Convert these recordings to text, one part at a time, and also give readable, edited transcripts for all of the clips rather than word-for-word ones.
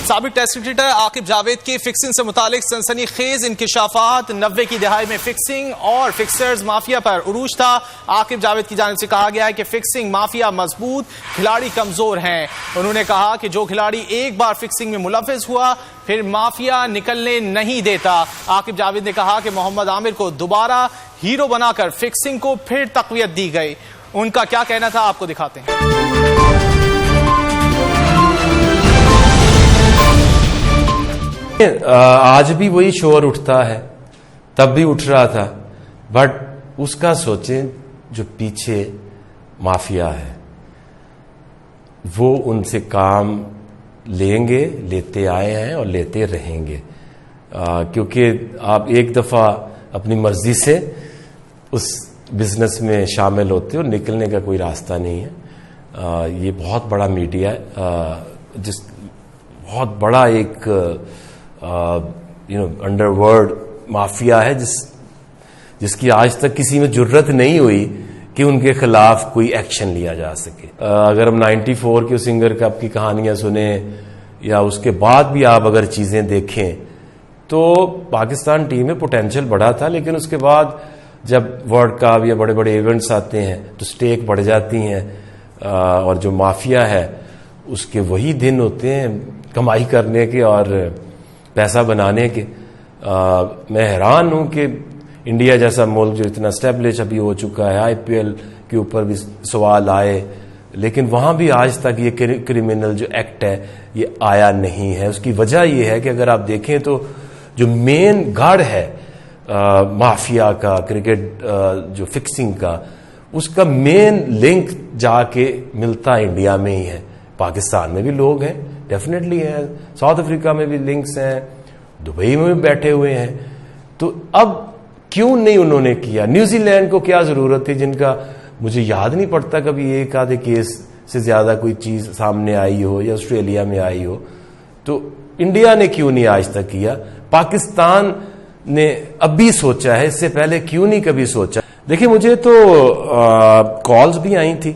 سابق test cricketer Aqib Javed کی fixing سے متعلق سنسنی خیز انکشافات 90 کی دہائی میں فکسنگ اور فکسرز مافیا پر عروج تھا. عاقب جاوید کی جانب سے کہا گیا ہے کہ فکسنگ مافیا مضبوط، کھلاڑی کمزور ہیں. انہوں نے کہا کہ جو کھلاڑی ایک بار فکسنگ میں ملوث ہوا پھر مافیا نکلنے نہیں دیتا. عاقب جاوید نے کہا کہ محمد عامر کو دوبارہ ہیرو بنا کر فکسنگ کو پھر تقویت دی گئی. ان کا کیا کہنا تھا آپ کو دکھاتے ہیں. آج بھی وہی شور اٹھتا ہے، تب بھی اٹھ رہا تھا، بٹ اس کا سوچیں جو پیچھے مافیا ہے وہ ان سے کام لیں گے، لیتے آئے ہیں اور لیتے رہیں گے. کیونکہ آپ ایک دفعہ اپنی مرضی سے اس بزنس میں شامل ہوتے ہو، نکلنے کا کوئی راستہ نہیں ہے. یہ بہت بڑا میڈیا ہے، بہت بڑا ایک انڈر ورلڈ مافیا ہے جس کی آج تک کسی میں جرت نہیں ہوئی کہ ان کے خلاف کوئی ایکشن لیا جا سکے. اگر ہم 94 کے سنگر کپ کی کہانیاں سنیں یا اس کے بعد بھی آپ اگر چیزیں دیکھیں تو پاکستان ٹیم میں پوٹینشل بڑا تھا، لیکن اس کے بعد جب ورلڈ کپ یا بڑے بڑے ایونٹس آتے ہیں تو سٹیک بڑھ جاتی ہیں، اور جو مافیا ہے اس کے وہی دن ہوتے ہیں کمائی کرنے کے اور پیسہ بنانے کے. میں حیران ہوں کہ انڈیا جیسا ملک جو اتنا اسٹیبلش ابھی ہو چکا ہے، آئی پی ایل کے اوپر بھی سوال آئے، لیکن وہاں بھی آج تک یہ کرمنل جو ایکٹ ہے یہ آیا نہیں ہے. اس کی وجہ یہ ہے کہ اگر آپ دیکھیں تو جو مین گڑھ ہے مافیا کا، کرکٹ جو فکسنگ کا، اس کا مین لنک جا کے ملتا انڈیا میں ہی ہے. پاکستان میں بھی لوگ ہیں، ڈیفینیٹلی ہیں، ساؤتھ افریقہ میں بھی لنکس ہیں، دبئی میں بھی بیٹھے ہوئے ہیں. تو اب کیوں نہیں انہوں نے کیا؟ نیوزی لینڈ کو کیا ضرورت تھی جن کا مجھے یاد نہیں پڑتا کبھی ایک آدھے کیس سے زیادہ کوئی چیز سامنے آئی ہو، یا آسٹریلیا میں آئی ہو. تو انڈیا نے کیوں نہیں آج تک کیا؟ پاکستان نے ابھی سوچا ہے، اس سے پہلے کیوں نہیں کبھی سوچا؟ دیکھیں مجھے تو کالز بھی آئی تھی،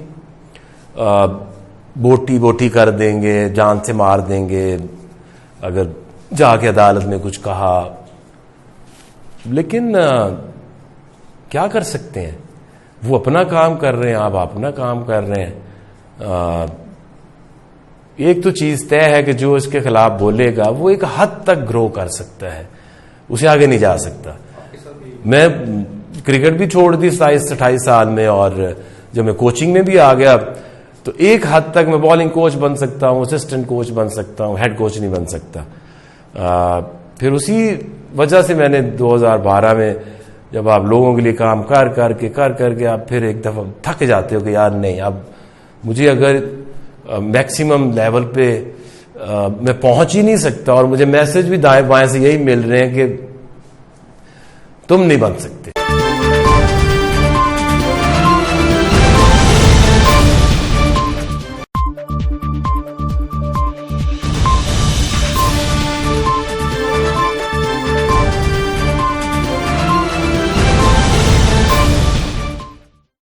بوٹی کر دیں گے، جان سے مار دیں گے اگر جا کے عدالت میں کچھ کہا. لیکن کیا کر سکتے ہیں؟ وہ اپنا کام کر رہے ہیں، آپ اپنا کام کر رہے ہیں. ایک تو چیز طے ہے کہ جو اس کے خلاف بولے گا وہ ایک حد تک گرو کر سکتا ہے، اسے آگے نہیں جا سکتا. میں کرکٹ بھی چھوڑ دی 27-28 سال میں، اور جب میں کوچنگ میں بھی آ گیا تو ایک حد تک میں بالنگ کوچ بن سکتا ہوں، اسسٹنٹ کوچ بن سکتا ہوں، ہیڈ کوچ نہیں بن سکتا. پھر اسی وجہ سے میں نے 2012 میں جب آپ لوگوں کے لیے کام کر کے آپ پھر ایک دفعہ تھک جاتے ہو کہ یار نہیں، اب مجھے اگر میکسیمم لیول پہ میں پہنچ ہی نہیں سکتا، اور مجھے میسج بھی دائیں بائیں سے یہی مل رہے ہیں کہ تم نہیں بن سکتے.